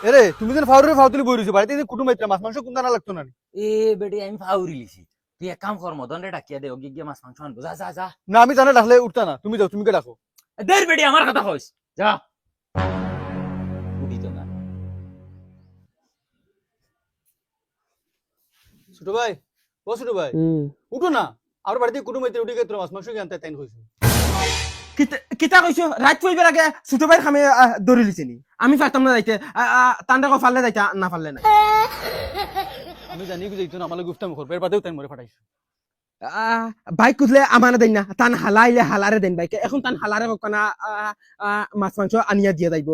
এরে তুমি যেন ফাউরে ফাউতুলি বই রইছো বাড়িতে কুটুম আইত্রা মাছ মাংস কোনটা না লাগতো না এ বেটি আমি ফাউরি লিছি তুই এক কাম কর মদন রে ডাকিয়া দে ওকে গিয়ে মাছ মাংস আনবো যা যা যা না আমি জানা ডাকলে উঠতা না তুমি যাও তুমি কে ডাকো দের বেটি আমার কথা কইস যা উঠি তো না ছোট ভাই ও ছোট ভাই উঠো না আর বাড়িতে কুটুম আইত্রা উঠে গিয়ে তোর মাছ মাংস আনতে তাইন কইছো কিতা কইছো রাত পইবার আগে ছোট ভাইয়ের খামে ধরে লিছে নি আমি পারতাম না যাইতে তান্ডা কো ফাললে যাইতা না ফাললে না আমি জানি কি যাইতো না আমার গুফতা মুখর বের পাতেও তাইন মরে ফাটাইছো বাইক কুদলে আমারে দেন না তান হালাইলে হালারে দেন বাইকে এখন তান হালারে কনা মাছ মাংস আনিয়া দিয়া যাইব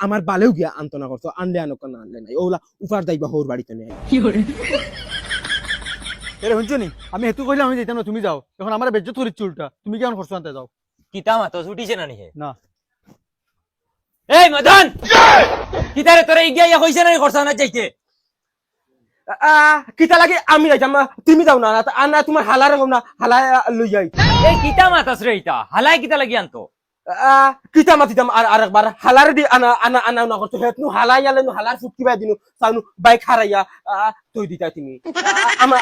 আমার বালেও গিয়া আন্তনা করছো আনলে আনক না আনলে নাই ওলা উপার যাইবা হোর বাড়িতে নেই এরে শুনছো নি আমি হেতু কইলে আমি যাইতাম না তুমি যাও এখন আমার বেজ্জত করিচ্ছ উল্টা তুমি কেমন করছো আনতে যাও কিতা মাতো ছুটিছে না নিহে না এই মদন কিতারে তোরে ইগিয়া কইছে না করছ না যাইতে কিতা লাগে আমি যাইতাম তুমি যাও না না তোমার হালারে কম না হালাই লই যাই এই কিতা মাতাস রে ইতা হালাই কিতা লাগি আনতো কিতা মাতিতাম আর আরেকবার হালারে দি আনা আনা আনা না করছো হেতনু হালাই আলে নু হালার ফুটকি বাই দিনু সাউনু বাইক হারাইয়া তুই দিতা তুমি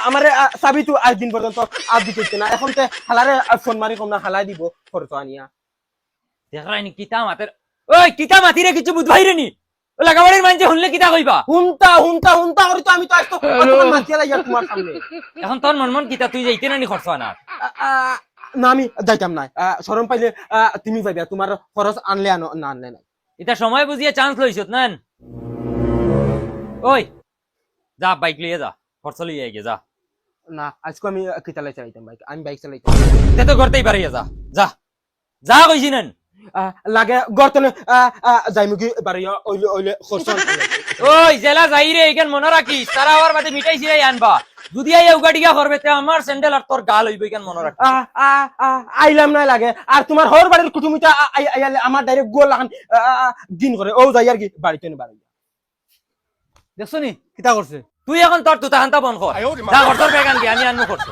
আমারে সাবি তো আজ দিন পর্যন্ত আজ দিতে না এখন তে হালারে ফোন মারি কম না হালাই দিব খরচ আনিয়া দেখরাইনি কিতা মাতের ওই কিতা মাতিরে কিছু বুঝবাইরে নি ও লাগাবাড়ির মানছে শুনলে কিতা কইবা হুনতা হুনতা হুনতা করি তো আমি তো আজ তো মাতিয়া লাগিয়া তোমার সামনে এখন তোর মন মন কিতা তুই যাইতে না নি খরচ না না আমি যাইতাম না শরম পাইলে তুমি যাইবা তোমার খরচ আনলে আনো না আনলে না এটা সময় বুঝিয়ে চান্স লইছত না ওই যা বাইক লিয়ে যা খরচ লিয়ে গিয়ে যা না আজকে আমি কিতালে চালাইতাম বাইক আমি বাইক চালাইতাম তে তো করতেই পারি যা যা যা কইছি নেন লাগে গর্তনে যাইমুকি বাড়ি ওইলে ওইলে খরচ ওই জেলা যাই রে এখান মনে রাখিস তারা আবার বাদে মিঠাই সিরাই আনবা যদি আই উগাটিকা করবে তে আমার স্যান্ডেল আর তোর গাল হইবে এখান মনে রাখ আইলাম না লাগে আর তোমার হর বাড়ির কুটুমিটা আমার ডাইরেক্ট গোল লাগান দিন করে ও যাই আর কি বাড়িতে নে বাড়ি দেখছো নি কিতা করছে তুই এখন তোর তুতা হান্তা বন কর যা খরচর বেগান কি আমি আনবো খরচ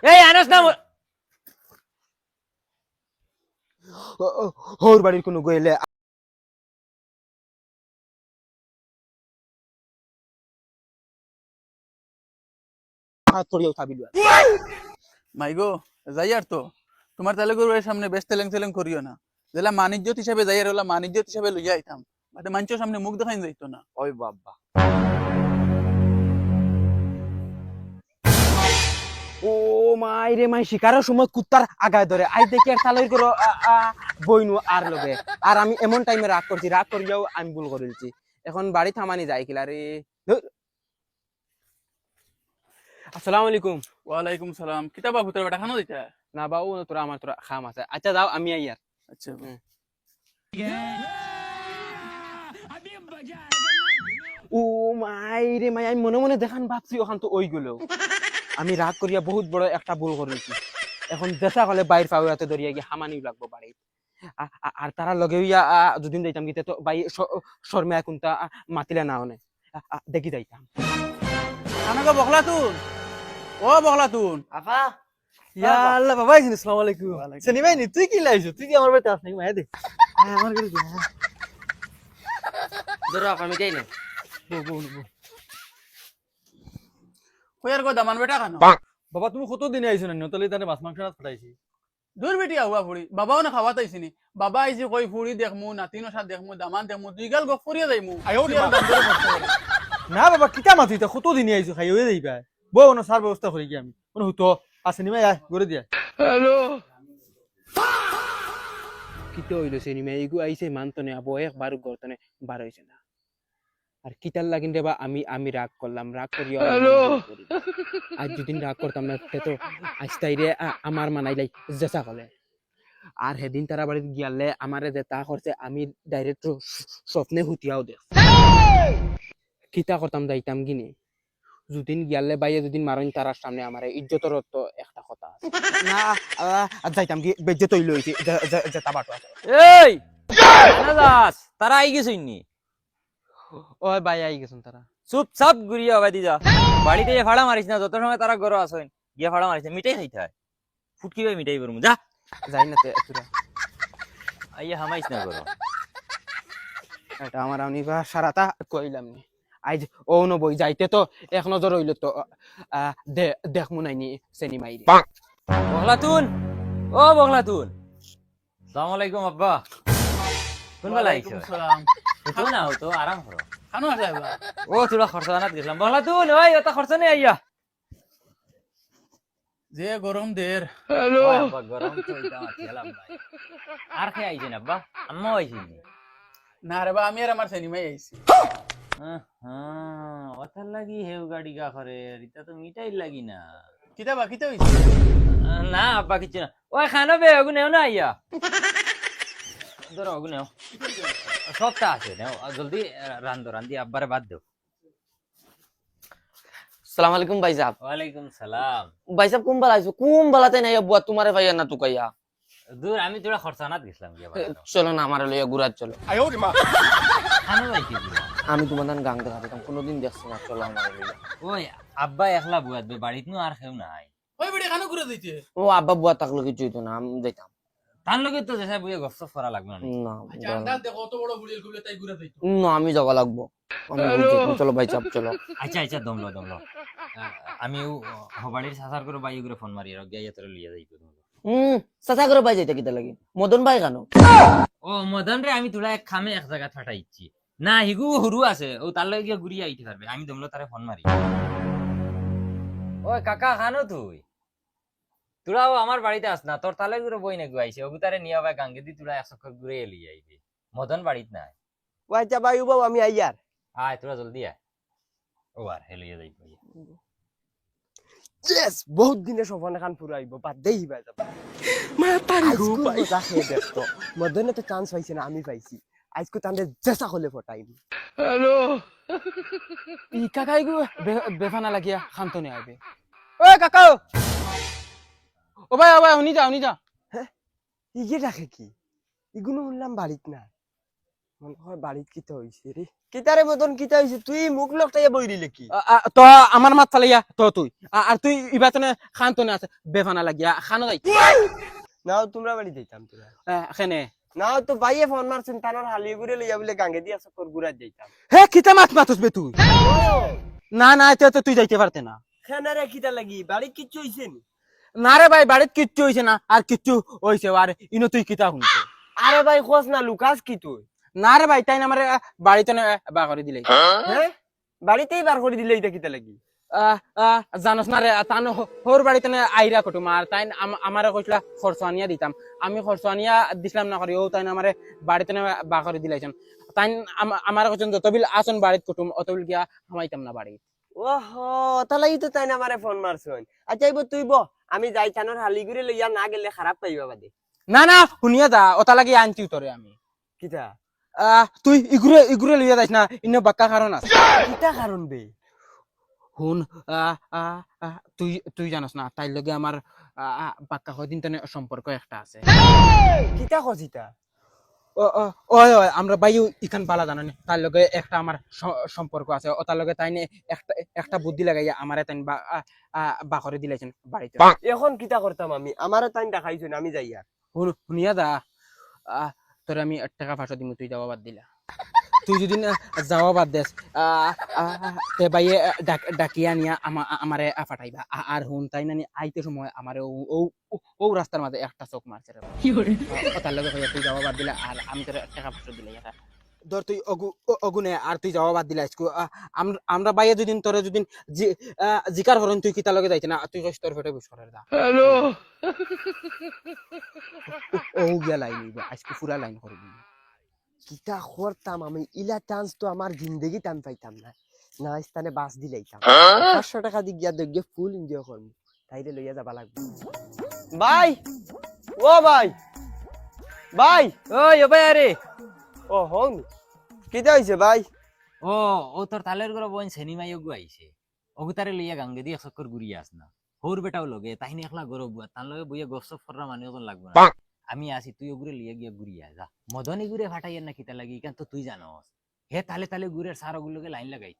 এই আনস না হর বাড়ির কোনো গইলে তোরিও সাবিলু মাইগো যাই আর তো তোমার তেলেগুর বাড়ির সামনে বেশ তেলেং তেলেং করিও না যেলা মানিজ্যত হিসাবে যাই আর ওলা মানিজ্যত হিসাবে লইয়া আইতাম বাদে মানুষের সামনে মুখ দেখাই যাইতো না ওই বাবা ও মাই রে মাই শিকারের সময় কুত্তার আগায় ধরে আই দেখি আর তালই করো বইনু আর লগে আর আমি এমন টাইমে রাগ করছি রাগ করিয়াও আমি ভুল করেছি এখন বাড়ি থামানি যাই কিলা রে আসসালামু আলাইকুম ওয়ালাইকুম সালাম কিতাবা ভূতের বেটা খানো দিতা না বাবু তোরা আমার তোরা খাম আছে আচ্ছা যাও আমি আই আর আচ্ছা ও মাই রে মাই আমি মনে মনে দেখান ভাবছি ওখান তো ওই গুলো আমি রাগ করিয়া বহুত বড় একটা ভুল করেছি এখন দেখা হলে বাইর পাউয়াতে ধরিয়া গিয়ে হামানি লাগবো বাড়ি আর তারা লগে হইয়া দুদিন যাইতাম গিতে তো বাই শর্মা কোনটা মাতিলে না অনে দেখি যাইতাম খানাকে বকলা তুন ও বকলা তুন আপা ইয়া আল্লাহ বাবা আসসালামু আলাইকুম সনি ভাই নি তুই কি লাইছো তুই কি আমার বাড়িতে আস নাকি মায়া দে আমার ঘরে যা ধরো আপা মিটাই না কইয়ার গো দামান বেটা খানো বাবা তুমি কত দিনে আইছো না নতলে তানে মাছ মাংস রাত ফাটাইছি দূর বেটি আহুয়া ফুড়ি বাবাও না খাওয়া তাইছিনি বাবা আইছি কই ফুড়ি দেখমু নাতিনো সাথ দেখমু দামান দেখমু দুই গাল গপ করিয়া যাইমু না বাবা কিতা মাছ হইতা কত দিনে আইছো খাই হয়ে যাইবা বউ না সার ব্যবস্থা করি কি আমি কোন হতো আসেনি ভাই আয় করে দিয়া কিতে হইলো সিনেমা এইগু আইছে মানতনে আবো একবার গর্তনে বার হইছে না আর কিতাল লাগিন দেবা আমি রাগ করলাম রাগ করিয়া আজ দুদিন রাগ করতাম না তো আজতাইরে আমার মানাইলাই জেসা কলে আর সেদিন তারা বাড়িতে গিয়ালে আমারে যে তা করছে আমি ডাইরেক্ট স্বপ্নে হুতিয়াও দেখ কিতা করতাম যাইতাম গিনি দুদিন গিয়ালে বাইয়ে দুদিন মারইন তারার সামনে আমারে ইজ্জতর তো একটা কথা না যাইতাম কি বেজ্জত হইল হইছে জেতা বাটো আছে এই না দাস তারা আই গেছই নি ওই বাই আই গেছেন তারা চুপচাপ ঘুরিয়া বাদি যা বাড়িতে ভাড়া মারিস না যত সময় তারা গরো আসেন গিয়া ভাড়া মারিস মিটাই খাইতে হয় ফুটকি ভাই মিটাই করবো যা যাই না তোরা আইয়া হামাইছ না করো এটা আমার আনিবা সারাটা কইলাম নি আজ ও নবই যাইতে তো এক নজর হইল তো দেখমু নাইনি সেনি মাইরি বগলাতুন ও বগলাতুন আসসালামু আলাইকুম আব্বা কোন বেলা আইছো সালাম তো না তো আরাম করো খানো আসলে বা ও তোরা খরচানাত গেছিলাম বগলাতুন ওই ওটা খরচা নেই আইয়া যে গরম দের ওই আব্বা গরম তো এটা খেলাম ভাই আর কে আইছেন আব্বা আম্মা আইছেন না রে বা আমি আর আমার সিনেমাই আইছি ওটার লাগি হেউ গাড়ি গা করে এটা তো মিটাই লাগি না কিতা বা কিতা হইছে না আব্বা কিছু না ওই খানো বে ওগু নেও না আইয়া ধরো ওগু নেও সবটা আছে নেও জলদি রান্ধি আব্বারে বাদ দেও সালাম আলাইকুম ভাই সাহেব ওয়ালাইকুম সালাম ভাই সাহেব কুম বালা আইছো কুম বালাতে নাই বুয়া তোমারে ভাইয়া না তুকাইয়া দূর আমি তোরা খরচানাত গেছিলাম গিয়া বাড়ানো চলো না আমারে লইয়া ঘুরাত চলো খানো ভাই কি দিলা? আমি তোমার ধান গাং দেখা দিতাম কোনোদিন দেখছি না চলো আমারে লইয়া ওই আব্বা একলা বুয়াত বে বাড়িত নু আর কেউ নাই ওই বেড়ে খানো করে দিতে ও আব্বা বুয়া থাকলে কিছু হইতো না আমি যাইতাম তার লগে তো যেসা বুয়ে গপসপ করা লাগবে না না আচ্ছা আন্দাজ দেখো অত বড় বুড়িল গুলো তাই ঘুরে দিত না আমি যাওয়া লাগবো আমি বুঝছি। চলো ভাই সাহেব চলো আচ্ছা দমলো আমি হবাড়ির সাসার করে বাইয়ে করে ফোন মারি আর গিয়া তোরে লিয়া যাইতো চাচা করে ভাই যাইতে কিতা লাগি মদন ভাই কেন ও মদন রে আমি তোরা এক খামে এক জায়গা ফাটাইছি না হিগু হুরু আছে ও তার লগে গিয়া ঘুরিয়ে আইতে পারবে আমি দমলো তারে ফোন মারি ওই কাকা খানো তুই তোরাও আমার বাড়িতে আস না তোর তালে ঘুরে বই না গুয়াইছে ওগু তারে নিয়ে ভাই গাঙ্গে দি তোরা এক চক্কর ঘুরে এলি আইবি মদন বাড়িত নাই আচ্ছা ভাই বাবু আমি আইয়ার আয় তোরা জলদি আয় ও আর হেলিয়ে যাইব ইয়েস বহুত দিনে সফন খান পুরাইব বাদ দেই ভাই যাব মা পারি গো ভাই যাকে দেখতো মদনে তো চান্স পাইছে না আমি পাইছি আজকে তান্ডে জেসা হলে ফটাইম ই কাকাই গো বেফানা লাগিয়া খান্তনে আইবে ও কাকা ও ভাই উনি যা ইগে রাখে কি ইগুলো শুনলাম বাড়িত না মনে হয় বাড়িত কিতা হইছে রে কিতারে মদন কিতা হইছে তুই মুখ লকটাইয়া বই দিলে কি তো আমার মাত ফালাইয়া তো তুই আর তুই ইবাতনে খান্তনে আছে বেফানা লাগিয়া খানো যাই নাও তোমরা বাড়ি যাইতাম তোরা এখানে নাও তো ভাইয়ে ফোন মারছেন তানোর হালিয়ে ঘুরে লইয়া বলে গাঙ্গে দিয়া চক্কর ঘুরা যাইতাম হে কিতা মাতুস বে তুই না তো তুই যাইতে পারতে না খানারে কিতা লাগি বাড়ি কিচ্ছু হইছে নি না রে ভাই বাড়িত কিচ্ছু হইছে না আর কিচ্ছু হইছে আর ইনো তুই কিতা শুনতে আরে ভাই খোঁজ না লুকাস কি তুই না রে ভাই তাই না আমার বাড়িতে বা করে দিলে হ্যাঁ বাড়িতেই বার করে দিলে এটা কিতা লাগি জানোস না রে তান হোর বাড়িতে আইরা কুটুম আর তাই আমারে কইলা খরচানিয়া দিতাম আমি খরচানিয়া দিছিলাম না করি ও তাই আমারে বাড়িতে বা করে দিলাইছেন তাই আমার কইছেন যতবিল আসন বাড়িত কুটুম অতবিল গিয়া হামাইতাম না বাড়ি ওহো তালাই তো তাই না আমারে ফোন মারছন আচ্ছা ইবো তুই ব আমি যাই তানোর হালি ঘুরে লইয়া না গেলে খারাপ পাইবা বাদে না শুনিয়া যা ওটা লাগি আনছি তোরে আমি কিতা তুই ইগুরে লইয়া যাইস না ইনো বাক্কা কারণ আছে কিতা কারণ বে হুন তুই জানোস না তাই লগে আমার বাক্কা কদিন তনে সম্পর্ক একটা আছে কিতা কছিতা ওই আমরা বাইও ইখান বালা জানো তার লগে একটা আমার সম্পর্ক আছে ও তার লগে তাই একটা বুদ্ধি লাগাইয়া আমারে তাই বাকরে দিলাইছেন বাড়িতে এখন কিতা করতাম আমি আমারও টাইম দেখাইছো আমি যাই আর শুনিয়া দা তোর আমি 1 টাকা পাঁচশো দিমু তুই যাওয়া বাদ দিলা তুই যদি যাওয়া বাদ দেস তে বাইয়ে ডাকিয়া নিয়া আমারে ফাটাইবা আর হুন তাই না আইতে সময় আমারে ও রাস্তার মাঝে একটা চোখ মারছে রে তার লগে তুই যাওয়া বাদ দিলা আর আমি তোর 1 টাকা পাঁচশো দিলাই ধর তুই অগুনে আর তুই যাওয়া বাদ দিলা আমরা বাইয়ে যদি তোরে যদি জিকার করেন তুই কিতা লগে যাইতে না তুই কইস তোর ফেটে বুঝ করে দা হ্যালো ও গিয়া লাইন আজকে পুরা লাইন করবি কিতা করতাম আমি ইলা চান্স তো আমার জিন্দগি টান পাইতাম না না স্থানে বাস দিলাইতাম 500 টাকা দি গিয়া দেখগে ফুল এনজয় করব তাইলে লইয়া যাবা লাগবে ভাই ও ভাই ওই ও ভাই আরে ও হন কিতা হইছে ভাই ও তোর তালের ঘর বোন সিনেমাই ওগু আইছে ওগু তারে লইয়া গাঙ্গে দি এক চক্কর ঘুরিয়ে আস না হোর বেটাও লগে তাইনি একলা গরব বুয়া তার লগে বইয়া গপসপ ফররা মানে ওজন লাগবে না আমি আসি তুই ওগুরে লিয়ে গিয়া ঘুরিয়া যা মদনী ঘুরে ফাটাইয়ের না কিতা লাগি কেন তো তুই জানোস হে তালে ঘুরের সার ওগুলোকে লাইন লাগাই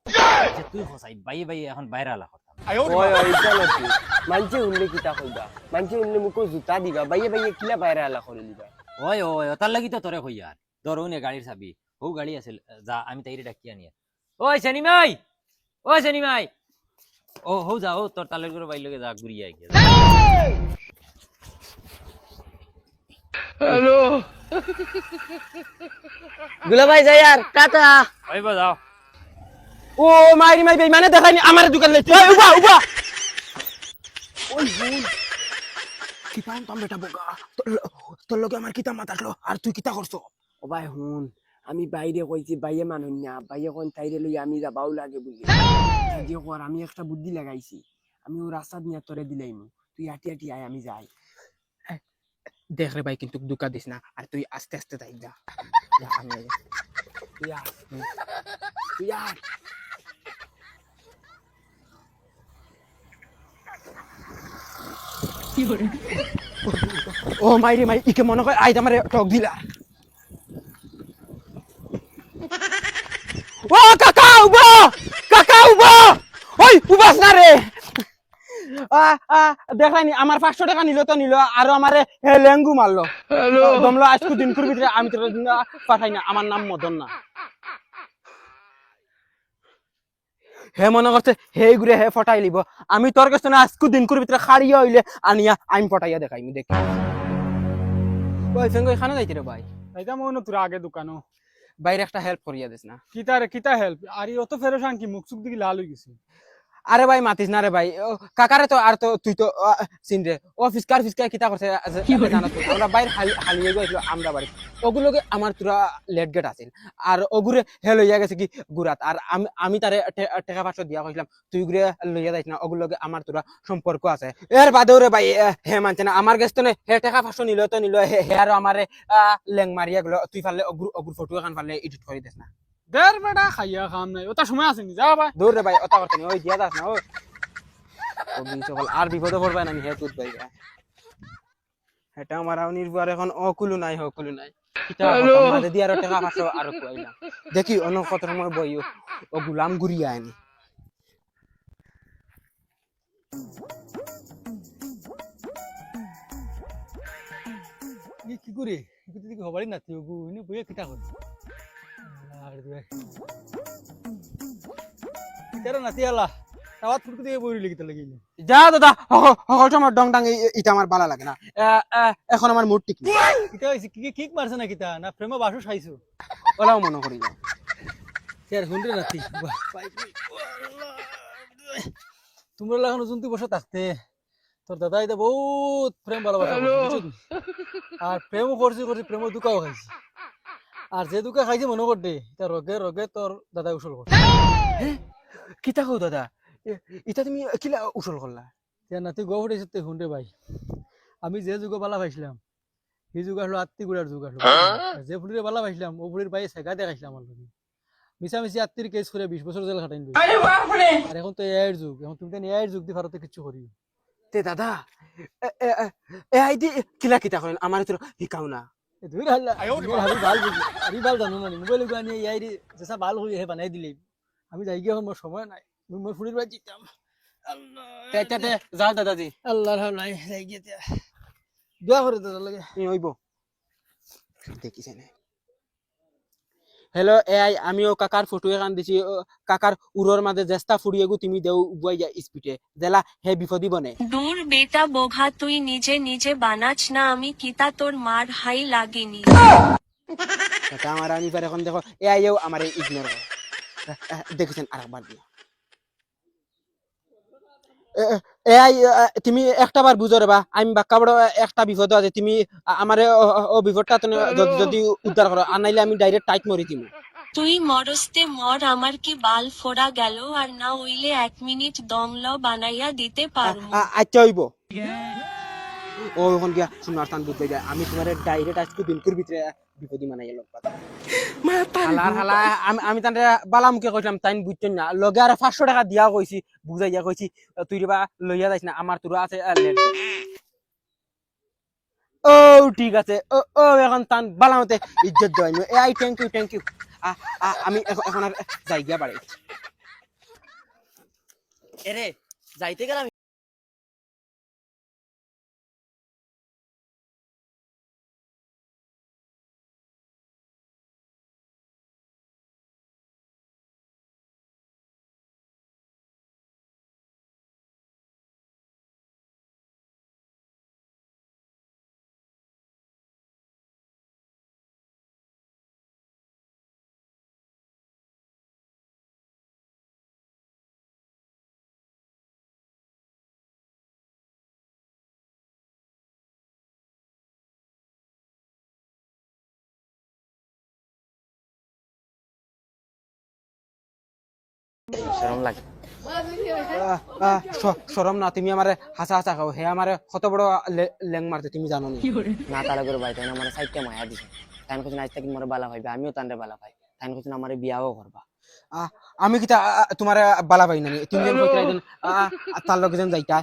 যে তুই ফসাই বাইয়ে এখন বাইরে আলা করতাম ওই এটা নাকি মানছে উনলে কিতা কইবা মানছে উনলে মুকো জুতা দিবা বাইয়ে কিলা বাইরে আলা করে দিবা ওই ওই তার লাগি তো তোরে কই আর ধরো নে গাড়ির চাবি ও গাড়ি আছে যা আমি তাইরে ডাকি আনি ওই সেনিমাই ওই সেনিমাই ও হো যাও তোর তালের করে বাইর লগে যা ঘুরিয়ে আই গিয়া দুলা ভাই যাই আর টাটা। আইবা যাও ও মাইরি মাই বেইমানে দেখাইনি আমার দোকান লাইতে উবা উবা ওই বোন কিতা আনতাম বেটা বোকা তোর লগে আমার কিতা মাতাকলো আর তুই কিতা করছো? ও ভাই হুন, আমি বাইরে কইছি বাইয়ে মানুষ না, বাইয়ে কোন তাইরে লই আমি যাবাও লাগে বলি যে কর। আমি একটা বুদ্ধি লাগাইছি, আমি ও রাস্তা নিয়ে তোরে দিলাইম, তুই আটি আটি আয়, আমি যাই। দেখ রে ভাই কিন্তু দুকা দিস না আর তুই আস্তে আস্তে যাই যা যা, আমি আই। তুই আয়, তুই আয়। ও মাইরি মাই ইকে মনে করে আইদ আমারে টক দিলা। ও কাকা উবা, কাকা উবা, ওই উবাস না রে। দেখাইনি আমার 500 টাকা নিল তো নিল আর আমারে লেঙ্গু মারলো দমলো আজকে দিন করে ভিতরে আমি তোর পাঠাই না। আমার নাম মদন না। হে মনে করছে হে ঘুরে হে ফটাই লিব। আমি তোর কাছে না আজকে দিন করে ভিতরে খাড়িয়া হইলে আনিয়া আমি ফটাইয়া দেখাইমি দেখি। ওই ফেঙ্গো এখানে যাইতে রে ভাই, এটা মনে তোর আগে দোকানো বাইরে একটা হেল্প করিয়া দিস না। কিতা হেল্প আর অত ফেরোসান কি মুখ চুখ দিকে লাল হয়ে গেছে। আরে ভাই মাতিস না রে ভাই, কাকারে তো আর তো তুই তো চিন রে। ও ফিসকার কিতা করছে জানা তো, আমরা বাইরে হালিয়ে গেছিল আমরা বাড়ি ওগুলোকে আমার তোরা লেট গেট আছিল আর ওগুরে হে লইয়া গেছে কি গুরাত আর আমি তারে টাকা 500 দিয়া কইলাম তুই গুরে লইয়া যাইস না, ওগুলোকে আমার তোরা সম্পর্ক আছে। এর বাদেও রে ভাই হে মানছে না আমার গেছ তো হে টাকা 500 নিল তো নিল হে আর আমারে লেং মারিয়া গেল। তুই পারলে ওগুর ফটো এখন পারলে এডিট করে দিস না। দের বেটা খাইয়া খাম নাই ওটা সময় আছে নি যা ভাই। দূর রে ভাই ওটা করতে নি, ওই দিয়া দাস না ও সকল আর বিপদে পড়বে না হে তুই ভাই। এটা আমার নির্ভর এখন অকুলু নাই হকুলু নাই দিয়ে আরো টাকা 500 আরো কুয়াইলাম দেখি অন্য কত সময় বই ও গুলাম ঘুরিয়ে আনি। কি করে কি হবারই না তুই এনে বইয়ে কিটা কর আর দিবে কিটার নাতি আলা তাওয়াত ফুটকে দিয়ে বইরি লিখিতে লাগিলে যা দাদা সকল সময় ডং ডাং এটা আমার ভালো লাগে না। এখন আমার মুড ঠিক নেই। কিটা হইছে কি কিক মারছ না কিটা না প্রেম বাসু খাইছো ওলাও মনে করি না স্যার হুনরে নাতি তোমরা লাগানো জন্তু বসে থাকতে তোর দাদা এটা বহুত প্রেম ভালোবাসা আর প্রেমও করছি প্রেম দুকাও খাইছি আর যে দুকা খাইছি মনে করতে এটা রগে রগে তোর দাদা উসল করছে। কিতা কও দাদা এটা তুমি কিলা উসল করলা? নাতি গো ফুটেছে তুই হুনরে ভাই, আমি যে যুগ বালা পাইছিলাম সেই যুগ আসলো আত্মি গুড়ার যুগ আসলো। যে ফুটিরে বালা পাইছিলাম ও ফুটির ভাই সেগা দেখাইছিলাম আমার লগে মিশামিশি আত্মীর কেস করে 20 বছর জেল খাটাইন। আর এখন তো এআইয়ের যুগ, এখন তুমি তো এআইয়ের যুগ দিয়ে ভারতে কিছু করিও তে দাদা এ আইডি কিলা কিতা করেন আমার তো শিকাও না। তুমি আমি ভাল জানো না মোবাইল আনি এআই যেসা ভাল হয়ে হে বানাই দিলে আমি যাই গিয়ে মোর সময় নাই মোর ফুটির ভাই জিতাম। যাও দাদাজি আল্লাহর হাওলাই যাই গিয়ে দোয়া করে দাদা লাগে হইব দেখিছে না। হ্যালো এআই আমিও কাকার ফটো এখান দিছি কাকার উরর মাঝে জেস্তা ফুড়িয়েগু তুমি দেও বুয়াই যা স্পিডে জেলা হে বিপদি বনে। দূর বেটা বোঘা তুই নিজে নিজে বানাচ না আমি কিতা তোর মার হাই লাগেনি। কাকা আমার আমি পারে এখন দেখো এআইও আমারে ইগনোর করে দেখেছেন আরেকবার দিয়া এআই তুমি একটা বার বুঝো রে বা আমি বাক্কা বড় একটা বিপদ আছে তুমি আমারে ও বিপদটা যদি উদ্ধার করো আর নাইলে আমি ডাইরেক্ট টাইট মরি দিমু। তুই মরস্তে মর আমার কি বাল ফোড়া গেল আর না হইলে 1 মিনিট দম ল বানাইয়া দিতে পারমু। আচ্ছা হইব ও এখন গিয়া সোনার স্থান বুঝতে যায় আমি তোমার ডাইরেক্ট আজকে দিনকুর ভিতরে বিপদী মানাই এলো আমি তান বালা মুখে কইলাম তাই বুঝছেন না লগে আর 500 টাকা দিয়া কইছি বুঝাইয়া কইছি তুই রে বা লইয়া যাইস না আমার তোরা আছে। ও ঠিক আছে ও এখন তান বালা মতে ইজ্জত দেওয়াই আই থ্যাংক ইউ আমি এখন আর যাই গিয়া বাড়ি এরে যাইতে গেলাম শরম লাগে। শরম না, তুমি আমারে হাসা হাসা খাও, হে আমারে কত বড় লেং মারতে তুমি জানো নি? না তালে করে ভাই তাই আমার সাইডটা মায়া দিছে, তাই কিছু আজ থেকে মোরে বালা ভাইবে, আমিও তানরে বালা ভাই, তাই কিছু আমার বিয়াও করবা। আমি কি তোমার বালা পাই নানি? তুমি যেন কইতে রাইতেন তার লগে যেন যাইতা,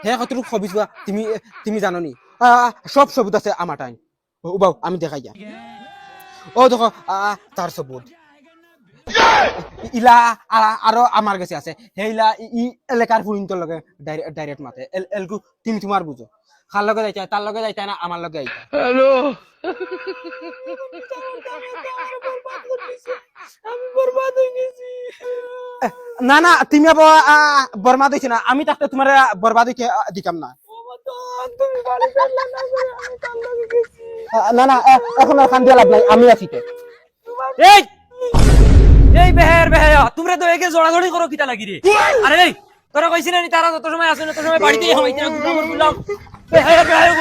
হে কতটুকু খবিস তুমি তুমি জানো নি? সব সবুত আছে আমার টাইম, বাউ আমি দেখাই যা। ও দেখো তার সবুত ইলা আরো আমার কাছে আছে, হেইলা ই এলাকার পুরিন্তর লগে ডাইরেক্ট মাতে এলকু তুমি তোমার বুঝো, কার লগে যাইতা, তার লগে যাইতা না আমার লগে যাইতা। হ্যালো না না তুমি বরবাদ হইছে না, আমি তাকে তোমার বরবাদ হইতে দিতাম না। না না এখন আর কান দিয়া লাভ নাই, আমি আছি তো। এই এই বেহের বেহেয়া তোমরা তো একে জড়াজড়ি করো কিটা লাগি রে? আরে এই তোরা কইছিস না তারা যত সময় আসে না তত সময় বাড়িতেই হইতে না, গুলাম বেহের বেহেয়া